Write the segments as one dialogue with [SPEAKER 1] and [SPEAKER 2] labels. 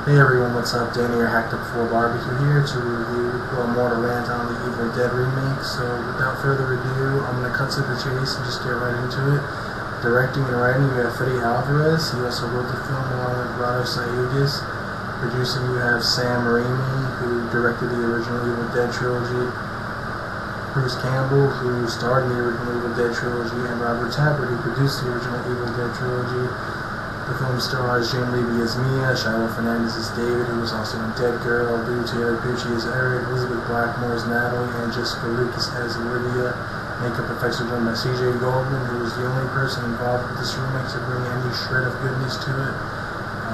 [SPEAKER 1] Hey everyone, what's up? Danny, your Hacked Up 4 Barbecue here to review more to rant on the Evil Dead remake. So without further ado, I'm going to cut to the chase and just get right into it. Directing and writing, you have Fede Alvarez. He also wrote the film along with Rado Sayugis. Producing, you have Sam Raimi, who directed the original Evil Dead trilogy. Bruce Campbell, who starred in the original Evil Dead trilogy, and Robert Tapert, who produced the original Evil Dead trilogy. The film stars Jane Levy as Mia, Shiloh Fernandez as David, who was also in Dead Girl, Lou Taylor Pucci as Eric, Elizabeth Blackmore as Natalie, and Jessica Lucas as Olivia. Makeup effects were done by CJ Goldman, who was the only person involved with this remake to bring any shred of goodness to it.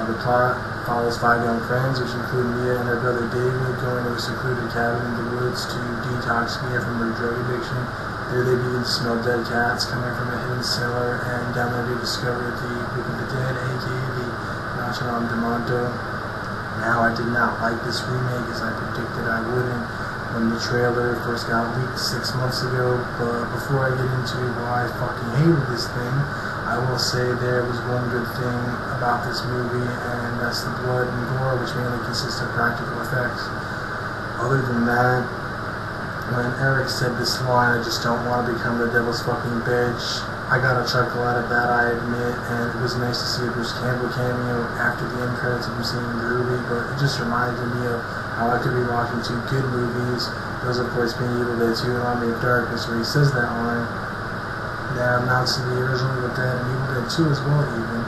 [SPEAKER 1] The plot follows 5 young friends, which include Mia and her brother David, going to a secluded cabin in the woods to detox Mia from her drug addiction. There they begin to smell dead cats coming from a hidden cellar, and down there they discover the Book of the Dead, aka the Nacharam Demonto. Now, I did not like this remake as I predicted I wouldn't when the trailer first got leaked 6 months ago, but before I get into why I fucking hated this thing, I will say there was one good thing about this movie, and that's the blood and gore, which mainly consists of practical effects. Other than that, when Eric said this line, I just don't want to become the devil's fucking bitch, I got a chuckle out of that, I admit, and it was nice to see a Bruce Campbell cameo after the end credits of him seeing Groovy, but it just reminded me of how I could be watching 2 good movies, those of course being Evil Dead 2 and Army of Darkness, where he says that line. Now, I'm not seeing the original Evil Dead and Evil Dead 2 as well, even.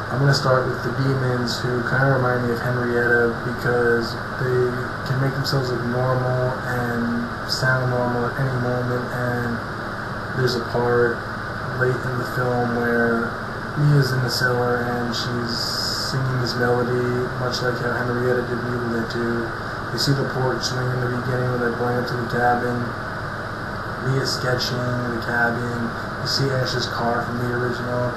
[SPEAKER 1] I'm going to start with the demons, who kind of remind me of Henrietta because they can make themselves look normal and sound normal at any moment, and there's a part late in the film where Mia's in the cellar and she's singing this melody, much like how Henrietta did in Evil Dead 2. You see the porch swing in the beginning when they're going up to the cabin. Mia's sketching the cabin. You see Ash's car from the original.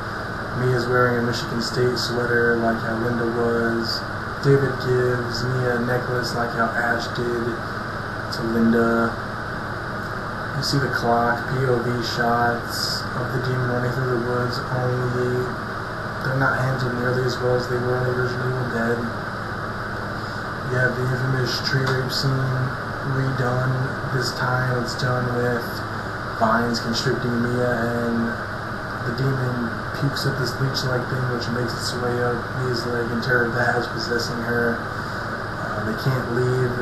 [SPEAKER 1] Mia's wearing a Michigan State sweater like how Linda was. David gives Mia a necklace like how Ash did to Linda. You see the clock, POV shots of the demon running through the woods, only they're not handled nearly as well as they were in the original Evil Dead. You have the infamous tree rape scene redone. This time it's done with vines constricting Mia, and the demon pukes up this leech-like thing which makes its way up Mia's leg and Terror Vag possessing her. They can't leave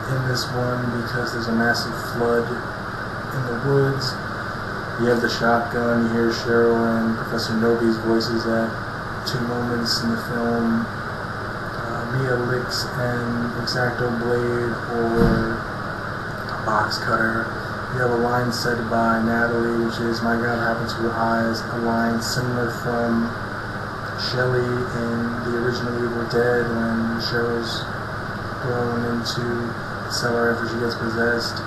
[SPEAKER 1] in this one because there's a massive flood in the woods. You have the shotgun, you hear Cheryl and Professor Noby's voices at 2 moments in the film. Mia licks an X-Acto blade or a box cutter. You have a line said by Natalie, which is, "My God, happened to her eyes," a line similar from Shelley in the original Evil Dead when Cheryl's thrown into the cellar after she gets possessed.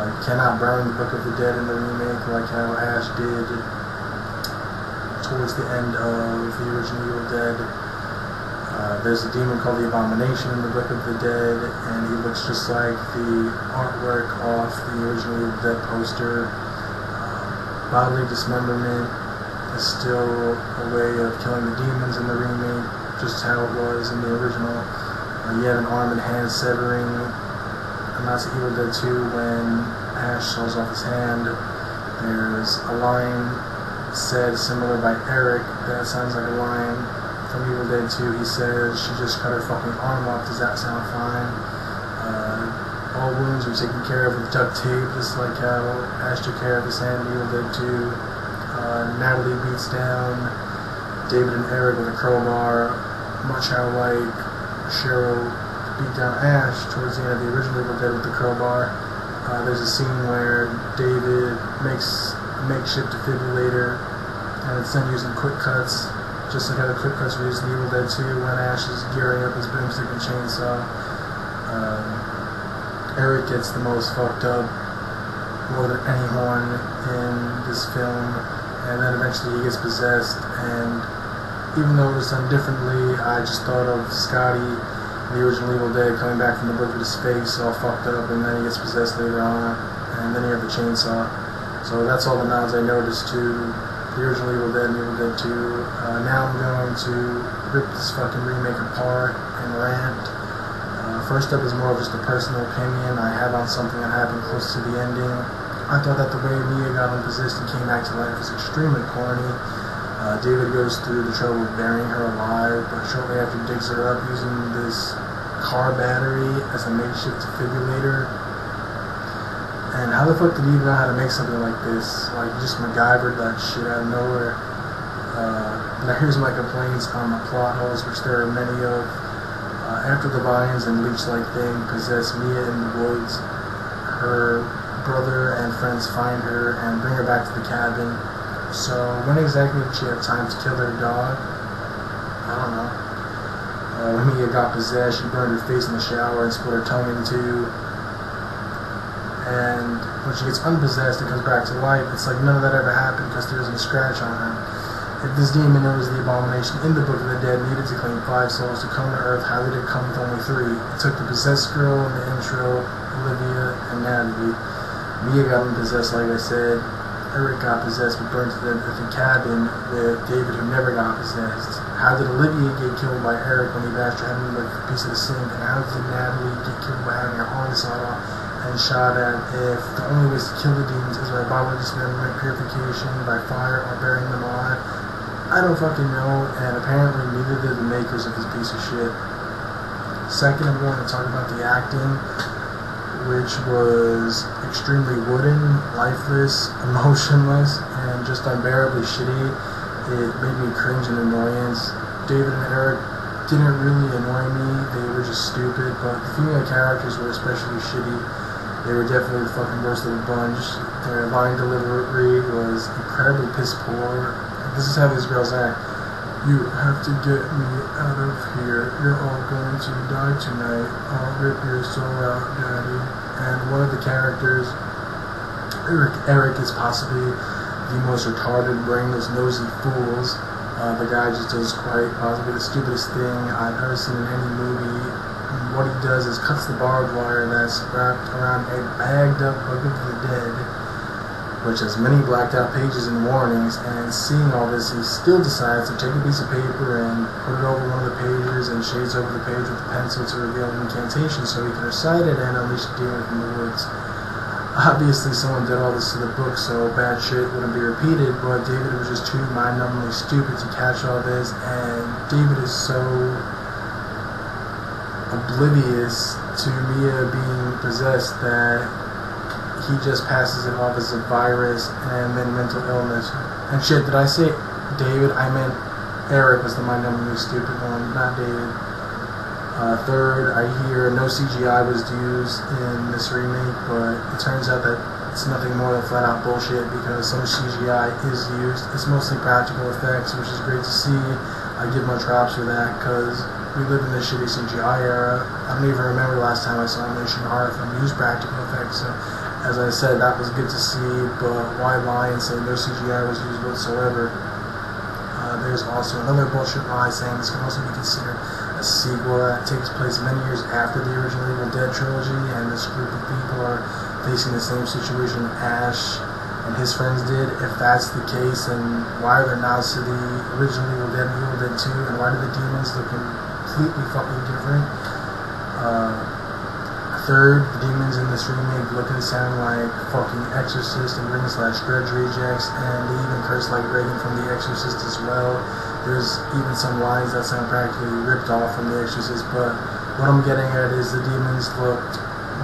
[SPEAKER 1] You cannot burn the Book of the Dead in the remake like how Ash did towards the end of the original Evil Dead. There's a demon called the Abomination in the Book of the Dead, and he looks just like the artwork off the original Evil Dead poster. Bodily dismemberment is still a way of killing the demons in the remake, just how it was in the original. You have an arm and hand severing, and that's Evil Dead 2 when Ash saws off his hand. There's a line said similar by Eric that sounds like a line from Evil Dead 2. He says, "She just cut her fucking arm off, does that sound fine?" All wounds are taken care of with duct tape, just like how Ash took care of his hand in Evil Dead 2. Natalie beats down David and Eric with a crowbar, much how like Cheryl beat down Ash towards the end of the original Evil Dead with the crowbar. There's a scene where David makes a makeshift defibrillator, and it's done using quick cuts, just like how the quick cuts were used in Evil Dead 2 when Ash is gearing up his boomstick and chainsaw. Eric gets the most fucked up more than anyone in this film, and then eventually he gets possessed, and even though it was done differently, I just thought of Scotty, the original Evil Dead, coming back from the Book of his face all fucked up, and then he gets possessed later on, and then you have the chainsaw. So that's all the nods I noticed to the original Evil Dead and Evil Dead 2. Now I'm going to rip this fucking remake apart and rant. First up is more of just a personal opinion I have on something that happened close to the ending. I thought that the way Mia got unpossessed and came back to life was extremely corny. David goes through the trouble of burying her alive, but shortly after digs her up using this car battery as a makeshift defibrillator. And how the fuck did he even know how to make something like this? Like, just MacGyvered that shit out of nowhere. Now here's my complaints on the plot holes, which there are many of. After the vines and leech-like thing possess Mia in the woods, her brother and friends find her and bring her back to the cabin. So when exactly did she have time to kill her dog? I don't know. When Mia got possessed, she burned her face in the shower and split her tongue in two. And when she gets unpossessed and comes back to life, it's like none of that ever happened because there isn't a scratch on her. If this demon known as the Abomination in the Book of the Dead needed to claim 5 souls to come to Earth, how did it come with only 3? It took the possessed girl in the intro, Olivia, and Natalie. Mia got unpossessed, like I said. Eric got possessed but burned to death at the cabin with David, who never got possessed. How did Olivia get killed by Eric when he bashed her head in with a piece of the sink? And how did Natalie get killed by having her arm sawed off and shot at if the only ways to kill the demons is by bodily dismemberment, purification, by fire, or burying them alive? I don't fucking know, and apparently neither did the makers of this piece of shit. Second, I'm going to talk about the acting, which was extremely wooden, lifeless, emotionless, and just unbearably shitty. It made me cringe and annoyance. David and Eric didn't really annoy me, they were just stupid, but the female characters were especially shitty. They were definitely the fucking worst of the bunch. Their line delivery was incredibly piss poor. This is how these girls act. You have to get me out of here. You're all going to die tonight. I'll rip your soul out, Daddy. And one of the characters, Eric is possibly the most retarded, brainless, nosy fools. The guy just does quite possibly the stupidest thing I've ever seen in any movie. And what he does is cuts the barbed wire that's wrapped around a bagged up Book of the Dead, which has many blacked out pages and warnings, and seeing all this, he still decides to take a piece of paper and put it over one of the pages and shades over the page with a pencil to reveal an incantation so he can recite it and unleash the demon from the woods. Obviously someone did all this to the book so bad shit wouldn't be repeated, but David was just too mind-numbingly stupid to catch all this, and David is so oblivious to Mia being possessed that he just passes it off as a virus and then mental illness. And shit, did I say David? I meant Eric was the mind-numbingly stupid one, not David. Third, I hear no CGI was used in this remake, but it turns out that it's nothing more than flat-out bullshit because some CGI is used. It's mostly practical effects, which is great to see. I give my props for that because we live in this shitty CGI era. I don't even remember the last time I saw a motion horror film use practical effects, so as I said, that was good to see, but why lie and say no CGI was used whatsoever? There's also another bullshit lie saying this can also be considered a sequel that takes place many years after the original Evil Dead trilogy, and this group of people are facing the same situation Ash and his friends did. If that's the case, then why are there nods to the original Evil Dead and Evil Dead 2, and why do the demons look completely fucking different? Third, the demons in this remake look and sound like fucking Exorcist and Ring/Grudge rejects, and they even curse like Reagan from The Exorcist as well. There's even some lines that sound practically ripped off from The Exorcist, but what I'm getting at is the demons looked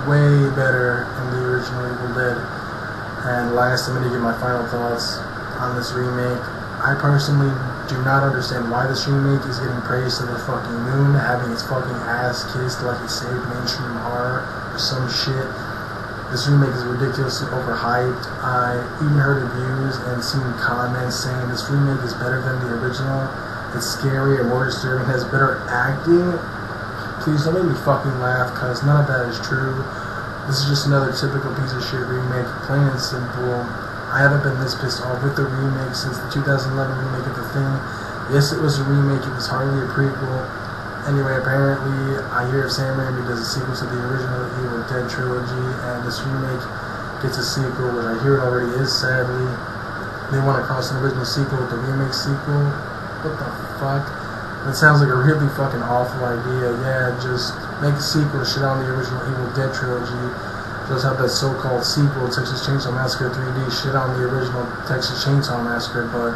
[SPEAKER 1] way better in the original Evil Dead. And last, I'm going to give my final thoughts on this remake. I personally do not understand why this remake is getting praised to the fucking moon, having its fucking ass kissed like it saved mainstream horror or some shit. This remake is ridiculously overhyped. I even heard reviews and seen comments saying this remake is better than the original. It's scarier, more disturbing, has better acting. Please don't make me fucking laugh, cause none of that is true. This is just another typical piece of shit remake, plain and simple. I haven't been this pissed off with the remake since the 2011 remake of The Thing. Yes, it was a remake, it was hardly a prequel. Anyway, apparently, I hear Sam Raimi does a sequel to the original Evil Dead trilogy, and this remake gets a sequel, which I hear it already is, sadly. they want to cross an original sequel with the remake sequel. What the fuck? That sounds like a really fucking awful idea. Yeah, just make a sequel, shit on the original Evil Dead trilogy. Just have that so-called sequel, Texas Chainsaw Massacre 3D, shit on the original Texas Chainsaw Massacre, but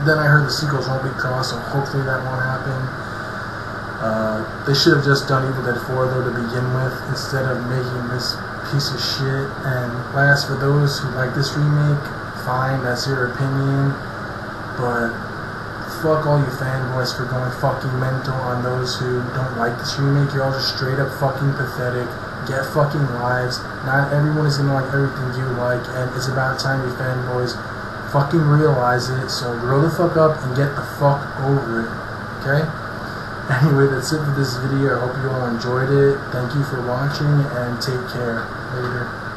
[SPEAKER 1] then I heard the sequels won't be crossed, so hopefully that won't happen. They should have just done Evil Dead 4 though to begin with, instead of making this piece of shit. And last, for those who like this remake, fine, that's your opinion, but fuck all you fanboys for going fucking mental on those who don't like this remake. You're all just straight up fucking pathetic. Get fucking lives. Not everyone is gonna like everything you like, and it's about time you fanboys fucking realize it. So grow the fuck up and get the fuck over it. Okay? Anyway, that's it for this video. I hope you all enjoyed it. Thank you for watching, and take care. Later.